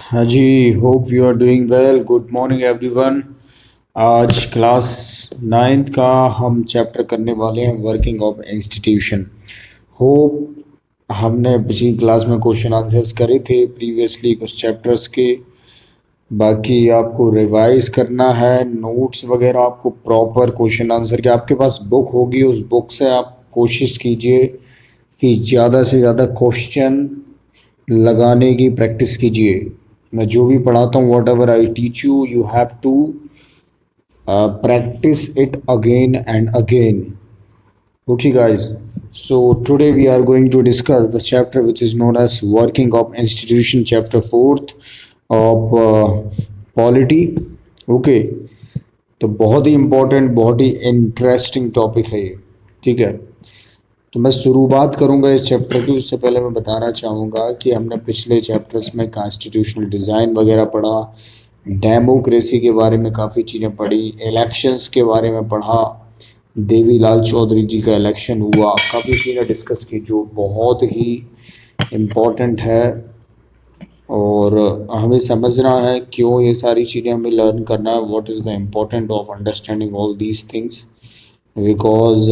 हाँ जी, hope you are doing well. Good morning everyone. आज क्लास नाइन्थ का हम चैप्टर करने वाले हैं वर्किंग ऑफ इंस्टीट्यूशन। होप हमने पिछली क्लास में क्वेश्चन आंसर्स करे थे प्रीवियसली कुछ चैप्टर्स के। बाकी आपको रिवाइज करना है, नोट्स वगैरह आपको प्रॉपर क्वेश्चन आंसर के आपके पास बुक होगी, उस बुक से आप कोशिश कीजिए कि ज़्यादा से ज़्यादा क्वेश्चन लगाने की प्रैक्टिस कीजिए। मैं जो भी पढ़ाता हूँ, whatever I teach you, you have to practice it again and again. Okay guys, so today we are going to discuss the chapter which is known as working of institution, chapter 4th of polity. Okay, तो बहुत ही important, बहुत ही interesting topic है ये। ठीक है, तो मैं शुरुआत करूंगा इस चैप्टर की। उससे पहले मैं बताना चाहूँगा कि हमने पिछले चैप्टर्स में कॉन्स्टिट्यूशनल डिज़ाइन वगैरह पढ़ा, डेमोक्रेसी के बारे में काफ़ी चीज़ें पढ़ी, इलेक्शंस के बारे में पढ़ा, देवीलाल चौधरी जी का इलेक्शन हुआ, काफ़ी चीज़ें डिस्कस की जो बहुत ही इम्पोर्टेंट है। और हमें समझना है क्यों ये सारी चीज़ें हमें लर्न करना है, what is the important of understanding all these things. Because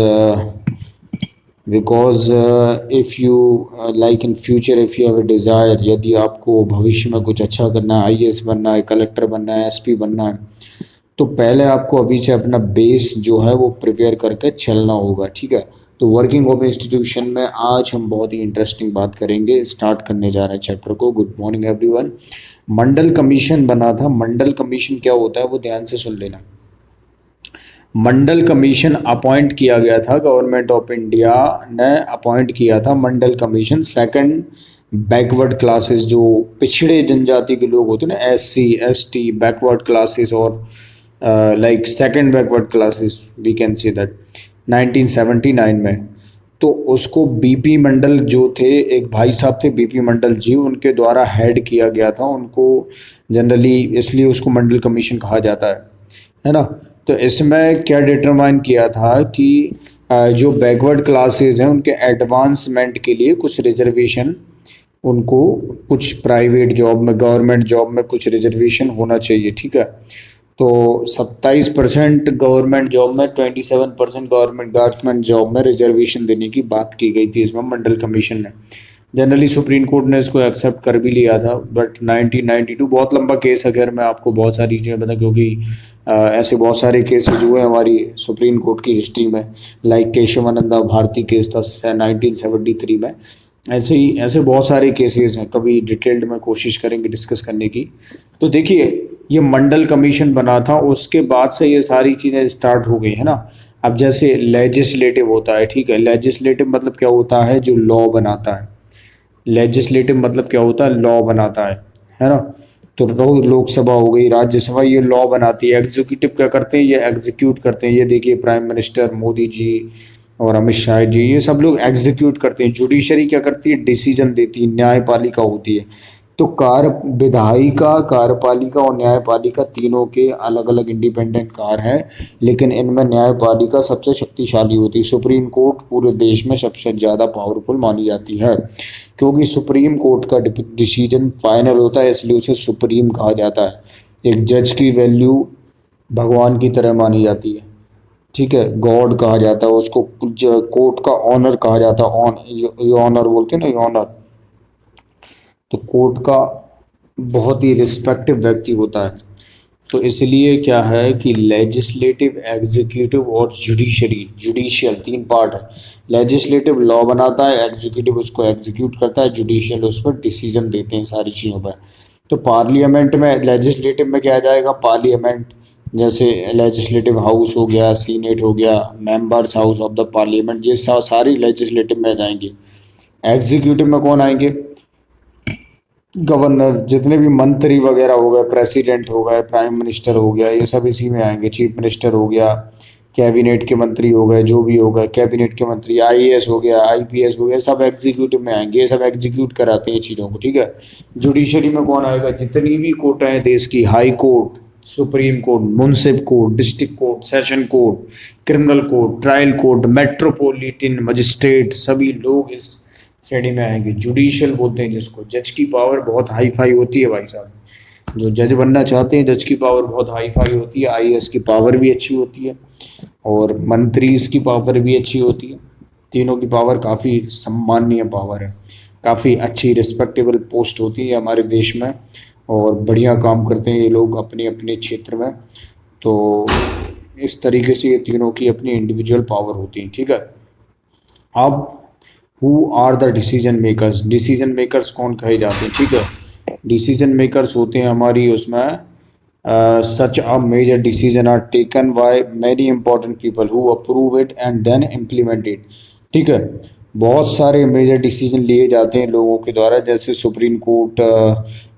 if you like in future, if you have a desire, यदि आपको भविष्य में कुछ अच्छा करना है, आईएएस बनना है, कलेक्टर बनना है, एसपी बनना है, तो पहले आपको अभी से अपना बेस जो है वो प्रिपेयर करके चलना होगा। ठीक है, तो वर्किंग ऑफ इंस्टीट्यूशन में आज हम बहुत ही इंटरेस्टिंग बात करेंगे। स्टार्ट करने जा रहे हैं चैप्टर को। Good morning everyone. Mandal commission बना था। मंडल कमीशन क्या होता है वो ध्यान से सुन लेना। मंडल कमीशन अपॉइंट किया गया था, गवर्नमेंट ऑफ इंडिया ने अपॉइंट किया था Mandal commission. Second backward classes, जो पिछड़े जनजाति के लोग होते हैं ना, एससी एसटी बैकवर्ड क्लासेस, और like second backward classes we can say that 1979 में। तो उसको बीपी मंडल जो थे, एक भाई साहब थे बीपी मंडल जी, उनके द्वारा हेड किया गया था। उनको जनरली इसलिए उसको मंडल कमीशन कहा जाता है ना। तो इसमें क्या डिटरमाइन किया था कि जो बैकवर्ड क्लासेस हैं उनके एडवांसमेंट के लिए कुछ रिजर्वेशन, उनको कुछ प्राइवेट जॉब में, गवर्नमेंट जॉब में कुछ रिजर्वेशन होना चाहिए। ठीक है, तो 27% गवर्नमेंट जॉब में, 27% गवर्नमेंट जॉब में रिजर्वेशन देने की बात की गई थी इसमें मंडल कमीशन ने। जनरली सुप्रीम कोर्ट ने इसको एक्सेप्ट कर भी लिया था, बट 1992 बहुत लंबा केस है। अगर मैं आपको बहुत सारी चीज़ें बता, क्योंकि ऐसे बहुत सारे केसेज हुए हमारी सुप्रीम कोर्ट की हिस्ट्री में, लाइक केशवानंदा भारती केस था 1973 में। ऐसे बहुत सारे केसेस हैं, कभी डिटेल्ड में कोशिश करेंगे डिस्कस करने की। तो देखिए, ये मंडल कमीशन बना था, उसके बाद से ये सारी चीज़ें स्टार्ट हो गई है ना। अब जैसे लेजिस्लेटिव होता है, ठीक है, लेजिस्लेटिव मतलब क्या होता है, जो लॉ बनाता है। लेजिस्लेटिव मतलब क्या होता है, लॉ बनाता है ना। तो लोकसभा हो गई, राज्यसभा, ये लॉ बनाती है। एग्जीक्यूटिव क्या करते हैं, ये एग्जीक्यूट करते हैं। ये देखिए प्राइम मिनिस्टर मोदी जी और अमित शाह जी, ये सब लोग एग्जीक्यूट करते हैं। जुडिशरी क्या करती है, डिसीजन देती है, न्यायपालिका होती है। तो विधायिका, कार्यपालिका और न्यायपालिका तीनों के अलग अलग इंडिपेंडेंट कार हैं, लेकिन इनमें न्यायपालिका सबसे शक्तिशाली होती है। सुप्रीम कोर्ट पूरे देश में सबसे ज़्यादा पावरफुल मानी जाती है, क्योंकि सुप्रीम कोर्ट का डिसीजन फाइनल होता है, इसलिए उसे सुप्रीम कहा जाता है। एक जज की वैल्यू भगवान की तरह मानी जाती है। ठीक है, गॉड कहा जाता है उसको। कोर्ट का ऑनर कहा जाता है, ऑनर बोलते हैं ना, ऑनर। तो कोर्ट का बहुत ही रिस्पेक्टिव व्यक्ति होता है। तो इसलिए क्या है कि लेजिस्लेटिव, एग्जीक्यूटिव और जुडिशियल तीन पार्ट है। लेजिस्लेटिव लॉ बनाता है, एग्जीक्यूटिव उसको एग्जीक्यूट करता है, जुडिशियल उस पर डिसीजन देते हैं सारी चीज़ों पर। तो पार्लियामेंट में, लेजिस्लेटिव में क्या आ जाएगा, पार्लियामेंट, जैसे लेजिस्लेटिव हाउस हो गया, सीनेट हो गया, members house of the parliament, ये सारी लेजिस्लेटिव में आ जाएंगे। एग्जीक्यूटिव में कौन आएंगे, गवर्नर, जितने भी मंत्री वगैरह हो गए, प्रेसिडेंट हो गए, प्राइम मिनिस्टर हो गया, ये सब इसी में आएंगे। चीफ मिनिस्टर हो गया, कैबिनेट के मंत्री हो गए, जो भी हो गए कैबिनेट के मंत्री, आईएएस हो गया, आईपीएस हो गया, सब एग्जीक्यूटिव में आएंगे। ये सब एग्जीक्यूट कराते हैं चीज़ों को। ठीक है, जुडिशरी में कौन आएगा, जितनी भी कोर्ट हैं देश की, हाई कोर्ट, सुप्रीम कोर्ट, मुंसिफ court, district court, session court, criminal court, trial court, metropolitan magistrate, सभी लोग इस श्रेणी में आएंगे। जुडिशियल बोलते हैं जिसको, जज की पावर बहुत हाई फाई होती है भाई साहब। जो जज बनना चाहते हैं, जज की पावर बहुत हाई फाई होती है, आईएएस की पावर भी अच्छी होती है, और मंत्री की पावर भी अच्छी होती है। तीनों की पावर काफ़ी सम्माननीय पावर है, काफ़ी अच्छी रिस्पेक्टेबल पोस्ट होती है हमारे देश में, और बढ़िया काम करते हैं ये लोग अपने अपने क्षेत्र में। तो इस तरीके से ये तीनों की अपनी इंडिविजुअल पावर होती है, ठीक है। अब who are the decision makers, decision makers कौन कहे जाते हैं, ठीक है। डिसीजन मेकर्स होते हैं हमारी उसमें, such a major decision are taken by many important people who approve it and then implement it, ठीक है। बहुत सारे मेजर डिसीजन लिए जाते हैं लोगों के द्वारा, जैसे सुप्रीम कोर्ट,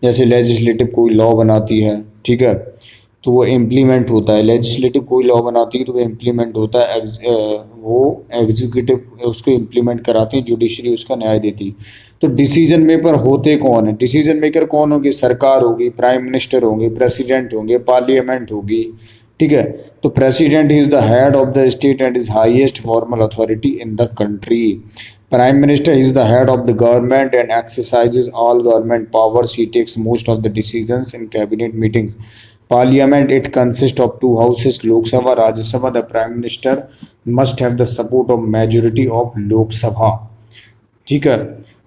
जैसे लेजिस्लेटिव कोई लॉ बनाती है, ठीक है, तो वो इम्प्लीमेंट होता है। लेजिस्लेटिव कोई लॉ बनाती है तो वो इम्प्लीमेंट होता है, वो एग्जीक्यूटिव उसको इम्प्लीमेंट कराते हैं, जुडिशरी उसका न्याय देती है। तो डिसीजन मेकर होते कौन है, डिसीजन मेकर कौन होगी, सरकार होगी, प्राइम मिनिस्टर होंगे, प्रेसिडेंट होंगे, पार्लियामेंट होगी, ठीक है। तो president is the head of the state and is highest formal authority in the country. Prime minister is the head of the government and exercises all government powers, he takes most of the decisions in cabinet meetings. Parliament, it consists of two houses, Lok Sabha, Rajya Sabha. The Prime Minister must have the support of majority of Lok Sabha, ठीक है।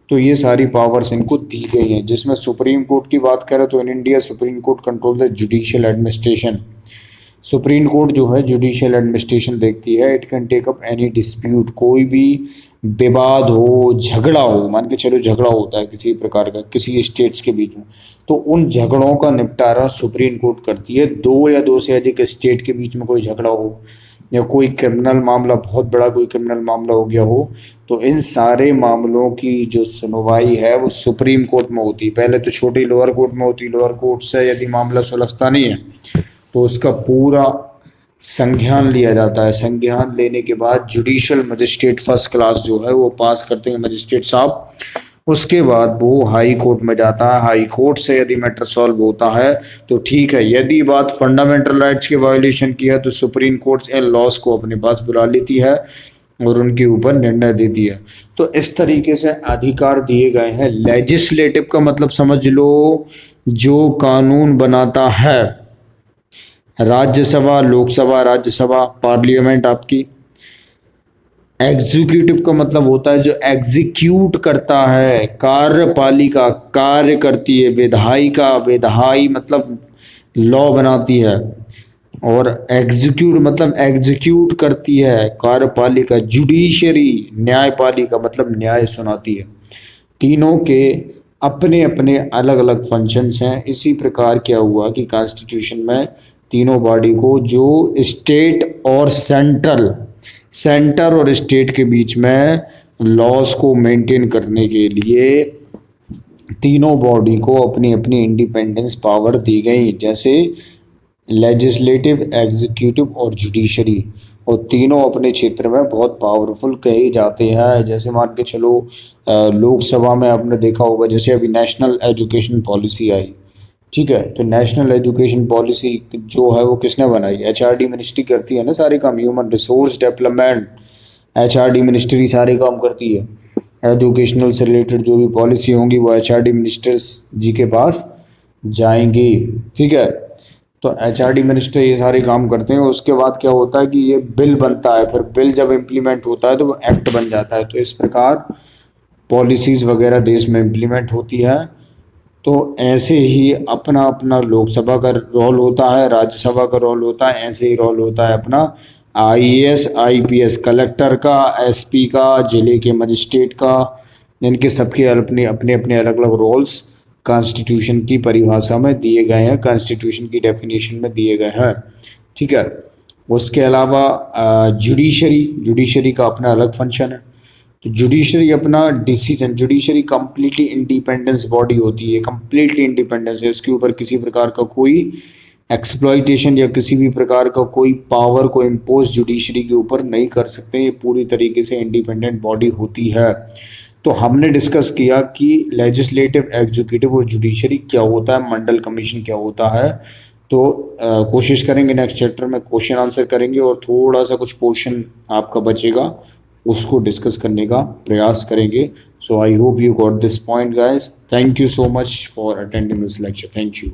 तो ये सारी powers इनको दी गई हैं। जिसमें supreme court की बात करें तो in India Supreme Court control the judicial administration. Supreme Court जो है जुडिशियल एडमिनिस्ट्रेशन देखती है। It can take up any dispute, कोई भी विवाद हो, झगड़ा हो, मान के चलो झगड़ा होता है किसी प्रकार का किसी स्टेट्स के बीच में, तो उन झगड़ों का निपटारा सुप्रीम कोर्ट करती है। दो या दो से अधिक स्टेट के बीच में कोई झगड़ा हो, या कोई क्रिमिनल मामला, बहुत बड़ा कोई क्रिमिनल मामला हो गया हो, तो इन सारे मामलों की जो सुनवाई है वो सुप्रीम कोर्ट में होती है। पहले तो छोटी लोअर कोर्ट में होती, लोअर कोर्ट से यदि मामला सुलझता नहीं है तो उसका पूरा संज्ञान लिया जाता है। संज्ञान लेने के बाद जुडिशियल मजिस्ट्रेट फर्स्ट क्लास जो है वो पास करते हैं मजिस्ट्रेट साहब। उसके बाद वो हाई कोर्ट में जाता है। हाई कोर्ट से यदि मैटर सॉल्व होता है तो ठीक है, यदि बात फंडामेंटल राइट्स के वायोलेशन की है तो सुप्रीम कोर्ट इन लॉज को अपने पास बुला लेती है और उनके ऊपर निर्णय देती है। तो इस तरीके से अधिकार दिए गए हैं। लेजिस्लेटिव का मतलब समझ लो, जो कानून बनाता है। राज्यसभा, लोकसभा, राज्यसभा, पार्लियामेंट आपकी। एग्जीक्यूटिव का मतलब होता है जो एग्जीक्यूट करता है, कार्यपालिका कार्य करती है। विधायिका, विधायी मतलब लॉ बनाती है, और एग्जीक्यूट मतलब एग्जीक्यूट करती है कार्यपालिका। जुडिशरी, न्यायपालिका मतलब न्याय सुनाती है। तीनों के अपने अपने अलग अलग फंक्शंस हैं। इसी प्रकार क्या हुआ कि कॉन्स्टिट्यूशन में तीनों बॉडी को, जो स्टेट और सेंटर और स्टेट के बीच में लॉज को मेंटेन करने के लिए तीनों बॉडी को अपनी अपनी इंडिपेंडेंस पावर दी गई, जैसे लेजिस्लेटिव, एग्जीक्यूटिव और जुडिशरी। और तीनों अपने क्षेत्र में बहुत पावरफुल कहे जाते हैं। जैसे मान के चलो लोकसभा में आपने देखा होगा, जैसे अभी नेशनल एजुकेशन पॉलिसी आई, ठीक है। तो नेशनल एजुकेशन पॉलिसी जो है वो किसने बनाई, एचआरडी मिनिस्ट्री करती है ना सारे काम। Human resource development, HRD ministry सारे काम करती है। एजुकेशनल से रिलेटेड जो भी पॉलिसी होंगी वो एचआरडी मिनिस्टर्स जी के पास जाएंगी, ठीक है। तो एचआरडी मिनिस्टर ये सारे काम करते हैं। उसके बाद क्या होता है कि ये बिल बनता है, फिर बिल जब इम्प्लीमेंट होता है तो वो एक्ट बन जाता है। तो इस प्रकार पॉलिसीज़ वगैरह देश में इम्प्लीमेंट होती है। तो ऐसे ही अपना अपना लोकसभा का रोल होता है, राज्यसभा का रोल होता है, ऐसे ही रोल होता है अपना आईएएस, आईपीएस, कलेक्टर का, एसपी का, जिले के मजिस्ट्रेट का। इनके सबके अपने अपने अपने अलग अलग रोल्स कॉन्स्टिट्यूशन की परिभाषा में दिए गए हैं, कॉन्स्टिट्यूशन की डेफिनेशन में दिए गए हैं, ठीक है। उसके अलावा जुडिशरी का अपना अलग फंक्शन है। तो जुडिशरी अपना decision, judiciary completely independence body होती है, कंप्लीटली इंडिपेंडेंस है। इसके ऊपर किसी प्रकार का कोई एक्सप्लॉइटेशन या किसी भी प्रकार का कोई पावर को इम्पोज जुडिशरी के ऊपर नहीं कर सकते। ये पूरी तरीके से इंडिपेंडेंट बॉडी होती है। तो हमने डिस्कस किया कि लेजिस्लेटिव, एग्जीक्यूटिव और जुडिशरी क्या होता है, मंडल कमीशन क्या होता है। तो कोशिश करेंगे नेक्स्ट चैप्टर में क्वेश्चन आंसर करेंगे, और थोड़ा सा कुछ पोर्शन आपका बचेगा उसको डिस्कस करने का प्रयास करेंगे। So I hope you got this point guys. Thank you so much for attending this lecture. Thank you.